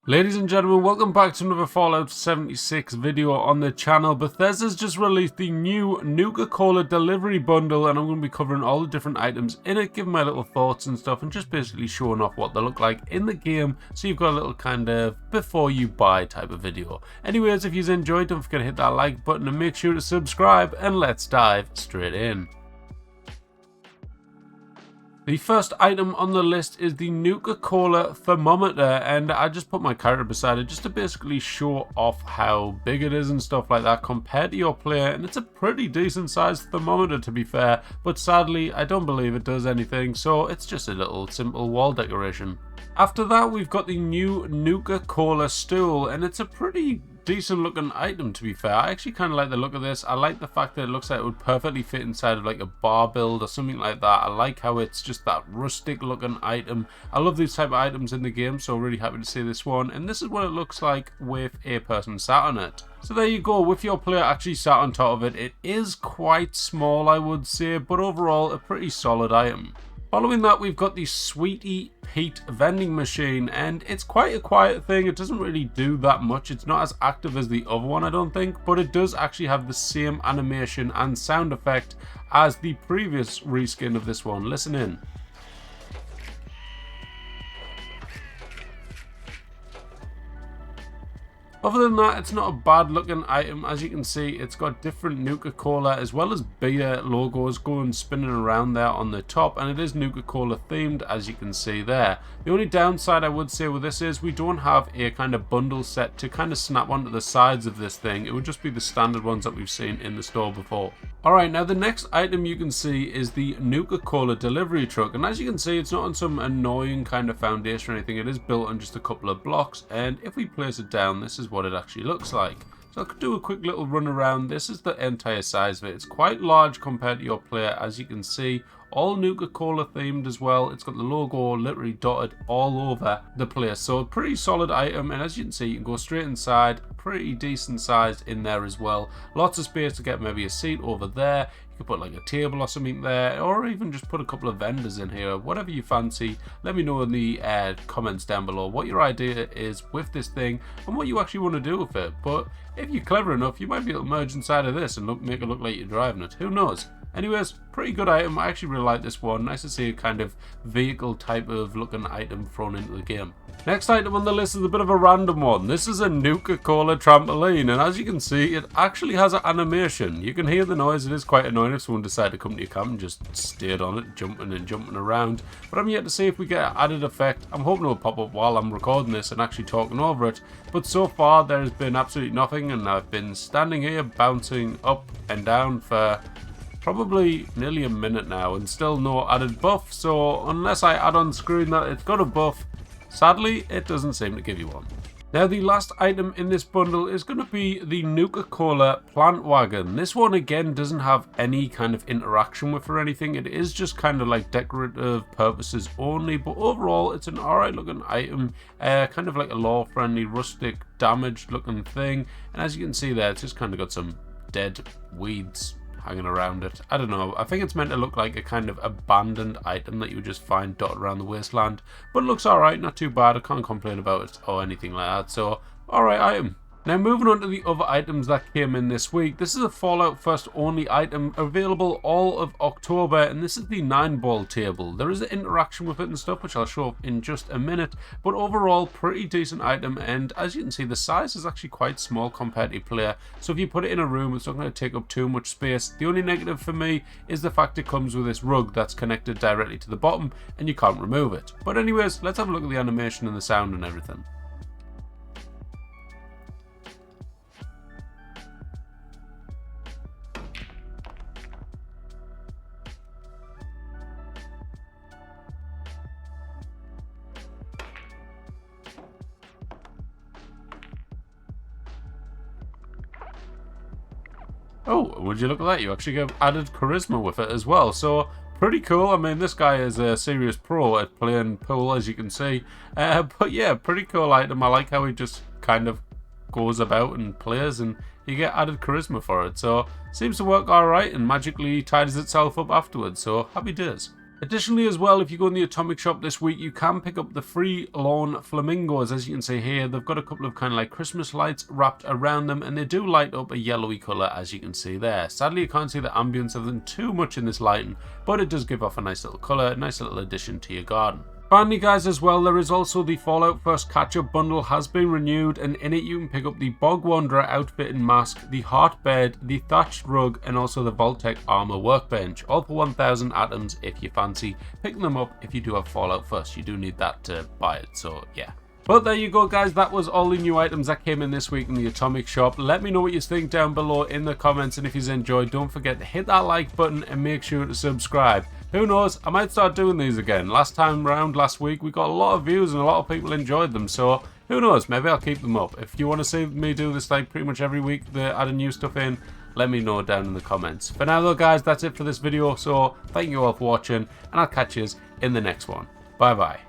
Ladies and gentlemen, welcome back to another Fallout 76 video on the channel. Bethesda's just released the new Nuka Cola Delivery Bundle, and I'm going to be covering all the different items in it, giving my little thoughts and stuff, and just basically showing off what they look like in the game, so you've got a little kind of before you buy type of video. Anyways, if you've enjoyed, don't forget to hit that like button and make sure to subscribe, and let's dive straight in. The first item on the list is the Nuka Cola thermometer, and I just put my character beside it just to basically show off how big it is and stuff like that compared to your player, and it's a pretty decent sized thermometer to be fair, but sadly I don't believe it does anything, so it's just a little simple wall decoration. After that, we've got the new Nuka Cola stool, and it's a pretty decent looking item to be fair. I actually kind of like the look of this. I like the fact that it looks like it would perfectly fit inside of like a bar build or something like that. I like how it's just that rustic looking item. I love these type of items in the game, so really happy to see this one, and this is what it looks like with a person sat on it. So there you go, with your player actually sat on top of it. It is quite small, I would say, but overall a pretty solid item. Following that, we've got the Sweetie Pete vending machine, and it's quite a quiet thing. It doesn't really do that much. It's not as active as the other one, I don't think, but it does actually have the same animation and sound effect as the previous reskin of this one. Listen in. Other than that, it's not a bad looking item. As you can see, it's got different Nuka Cola as well as beer logos going spinning around there on the top, and it is Nuka Cola themed, as you can see there. The only downside I would say with this is we don't have a kind of bundle set to kind of snap onto the sides of this thing. It would just be the standard ones that we've seen in the store before. Alright, now the next item you can see is the Nuka Cola delivery truck, and as you can see, it's not on some annoying kind of foundation or anything. It is built on just a couple of blocks, and if we place it down, this is what it actually looks like. So I could do a quick little run around. This is the entire size of it. It's quite large compared to your player, as you can see. All Nuka Cola themed as well. It's got the logo literally dotted all over the place. So a pretty solid item, and as you can see, you can go straight inside. Pretty decent sized in there as well. Lots of space to get maybe a seat over there. You could put like a table or something there, or even just put a couple of vendors in here. Whatever you fancy. Let me know in the comments down below what your idea is with this thing and what you actually want to do with it. But if you're clever enough, you might be able to merge inside of this and make it look like you're driving it. Who knows? Anyways, pretty good item. I actually really like this one. Nice to see a kind of vehicle type of looking item thrown into the game. Next item on the list is a bit of a random one. This is a Nuka Cola trampoline, and as you can see, it actually has an animation. You can hear the noise. It is quite annoying if someone decided to come to your camp and just stayed on it, jumping and jumping around. But I'm yet to see if we get an added effect. I'm hoping it will pop up while I'm recording this and actually talking over it. But so far, there has been absolutely nothing, and I've been standing here bouncing up and down for probably nearly a minute now and still no added buff. So unless I add on screen that it's got a buff, sadly it doesn't seem to give you one. Now the last item in this bundle is going to be the Nuka Cola plant wagon. This one again doesn't have any kind of interaction with or anything. It is just kind of like decorative purposes only, but overall it's an alright looking item, kind of like a law friendly rustic damaged looking thing, and as you can see there, it's just kind of got some dead weeds hanging around it. I don't know, I think it's meant to look like a kind of abandoned item that you would just find dotted around the wasteland, but it looks alright, not too bad. I can't complain about it or anything like that, so alright item. Now moving on to the other items that came in this week. This is a Fallout First only item available all of October, and this is the 9-ball table. There is an interaction with it and stuff, which I'll show in just a minute, but overall pretty decent item, and as you can see, the size is actually quite small compared to player, so if you put it in a room, it's not going to take up too much space. The only negative for me is the fact it comes with this rug that's connected directly to the bottom and you can't remove it. But anyways, let's have a look at the animation and the sound and everything. Oh, would you look at that? You actually get added charisma with it as well. So, pretty cool. I mean, this guy is a serious pro at playing pool, as you can see. But yeah, pretty cool item. I like how he just kind of goes about and plays, and you get added charisma for it. So, seems to work alright and magically tidies itself up afterwards. So, happy days. Additionally as well, if you go in the Atomic Shop this week, you can pick up the free lawn flamingos. As you can see here, they've got a couple of kind of like Christmas lights wrapped around them, and they do light up a yellowy colour, as you can see there. Sadly, you can't see the ambience of them too much in this lighting, but it does give off a nice little colour, a nice little addition to your garden. Finally guys, as well, there is also the Fallout First catch-up bundle has been renewed, and in it you can pick up the Bog Wanderer outfit and mask, the Heart Bed, the Thatched Rug, and also the Vault-Tec Armor Workbench, all for 1,000 atoms if you fancy picking them up. If you do have Fallout First, you do need that to buy it, so yeah. But there you go guys, that was all the new items that came in this week in the Atomic Shop. Let me know what you think down below in the comments, and if you've enjoyed, don't forget to hit that like button and make sure to subscribe. Who knows, I might start doing these again. Last time round, last week, we got a lot of views and a lot of people enjoyed them, so who knows, maybe I'll keep them up. If you want to see me do this like pretty much every week, adding new stuff in, let me know down in the comments. For now though guys, that's it for this video, so thank you all for watching, and I'll catch you in the next one. Bye bye.